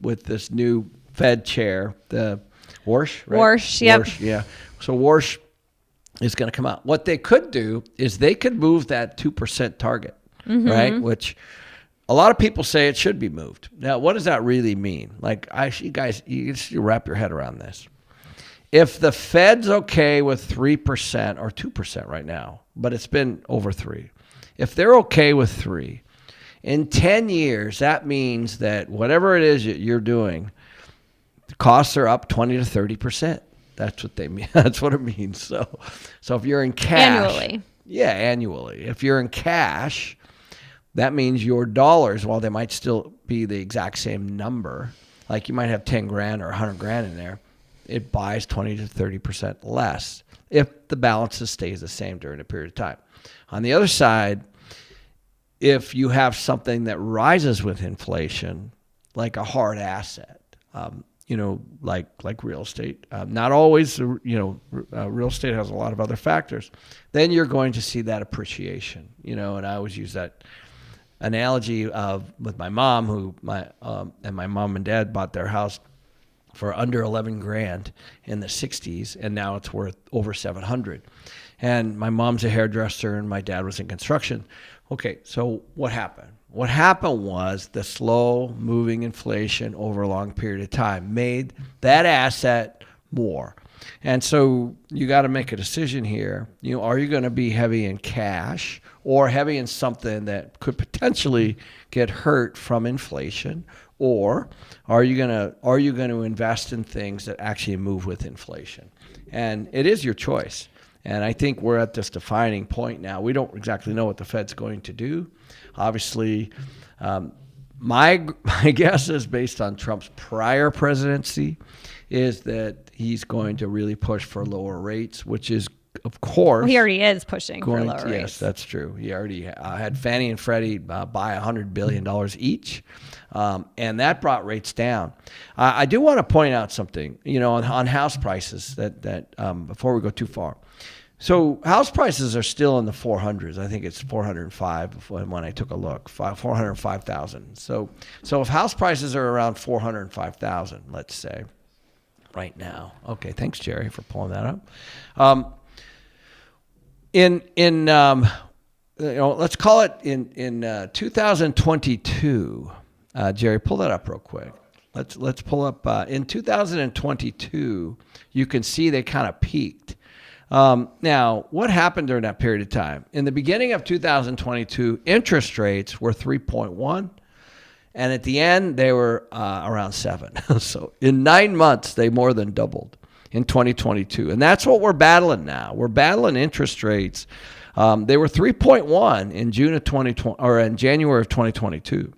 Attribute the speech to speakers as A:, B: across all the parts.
A: with this new Fed chair, the Warsh, right?
B: Warsh, yep.
A: Warsh, yeah. So Warsh is going to come out. What they could do is they could move that 2% target, right? Which a lot of people say it should be moved. Now, what does that really mean? Like, you guys, you wrap your head around this. If the Fed's okay with 3% or 2% right now, but it's been over 3%, if they're okay with 3%, in 10 years, that means that whatever it is that you're doing, the costs are up 20 to 30%. That's what they mean. That's what it means. So if you're in cash,
B: Annually.
A: Yeah, annually. If you're in cash, that means your dollars, while they might still be the exact same number, like you might have 10 grand or 100 grand in there, it buys 20 to 30% less if the balance stays the same during a period of time. On the other side, if you have something that rises with inflation, like a hard asset, like real estate, not always, real estate has a lot of other factors, then you're going to see that appreciation, and I always use that analogy of with my mom, who my mom and dad bought their house for under 11 grand in the 60s, and now it's worth over 700. And my mom's a hairdresser and my dad was in construction. Okay, so what happened? What happened was the slow moving inflation over a long period of time made that asset more. And so you got to make a decision here. Are you going to be heavy in cash or heavy in something that could potentially get hurt from inflation? Or are you going to invest in things that actually move with inflation? And it is your choice. And I think we're at this defining point now. We don't exactly know what the Fed's going to do. Obviously, my guess is based on Trump's prior presidency is that he's going to really push for lower rates, which is, of course,
B: he already is pushing for lower rates.
A: Yes, that's true. He already had Fannie and Freddie buy $100 billion each, and that brought rates down. I do want to point out something, on house prices that before we go too far. So house prices are still in the 400s. I think it's 405 when I took a look, 405,000. So if house prices are around 405,000, let's say, right now. Okay, thanks, Jerry, for pulling that up. Let's call it in 2022. Jerry, pull that up real quick. Let's pull up in 2022. You can see they kind of peaked. Now, what happened during that period of time? In the beginning of 2022, interest rates were 3.1, and at the end, they were around 7. So in 9 months, they more than doubled in 2022. And that's what we're battling now. We're battling interest rates. They were 3.1 in June of 2020 or in January of 2022.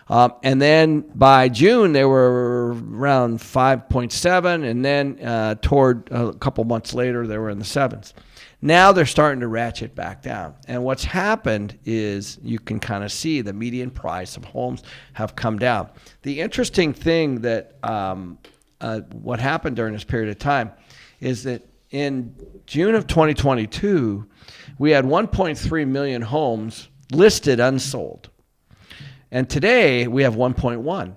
A: And then by June, they were around 5.7. And then toward a couple months later, they were in the 7s. Now they're starting to ratchet back down. And what's happened is you can kind of see the median price of homes have come down. The interesting thing that what happened during this period of time is that in June of 2022, we had 1.3 million homes listed unsold. And today we have 1.1.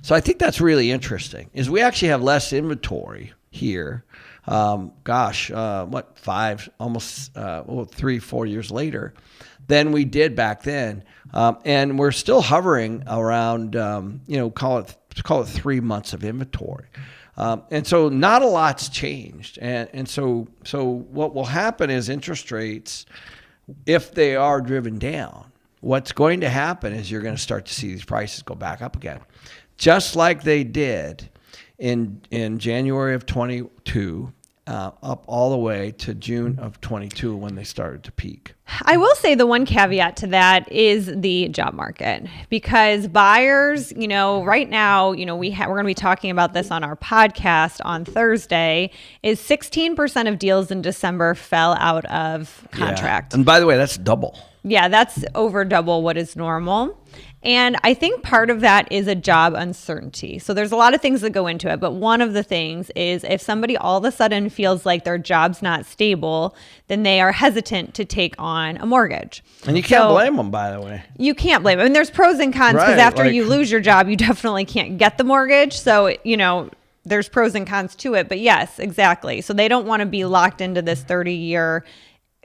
A: So I think that's really interesting, is we actually have less inventory here. 3-4 years later than we did back then. And we're still hovering around, call it 3 months of inventory. And so not a lot's changed. And so what will happen is interest rates, if they are driven down, what's going to happen is you're going to start to see these prices go back up again, just like they did in January of 22, up all the way to June of 22 when they started to peak.
B: I will say the one caveat to that is the job market, because buyers, right now, we're going to be talking about this on our podcast on Thursday, is 16% of deals in December fell out of contract.
A: Yeah. And by the way, that's double.
B: Yeah, that's over double what is normal. And I think part of that is a job uncertainty. So there's a lot of things that go into it, but one of the things is if somebody all of a sudden feels like their job's not stable, then they are hesitant to take on a mortgage.
A: And you can't blame them, by the way.
B: You can't blame them. And there's pros and cons because
A: Right,
B: after
A: like-
B: you lose your job, you definitely can't get the mortgage. So, there's pros and cons to it. But yes, exactly. So they don't want to be locked into this 30-year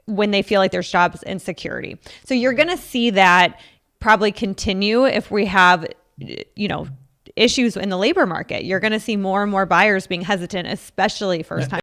B: when they feel like there's job insecurity. So you're going to see that probably continue if we have, issues in the labor market. You're going to see more and more buyers being hesitant, especially first time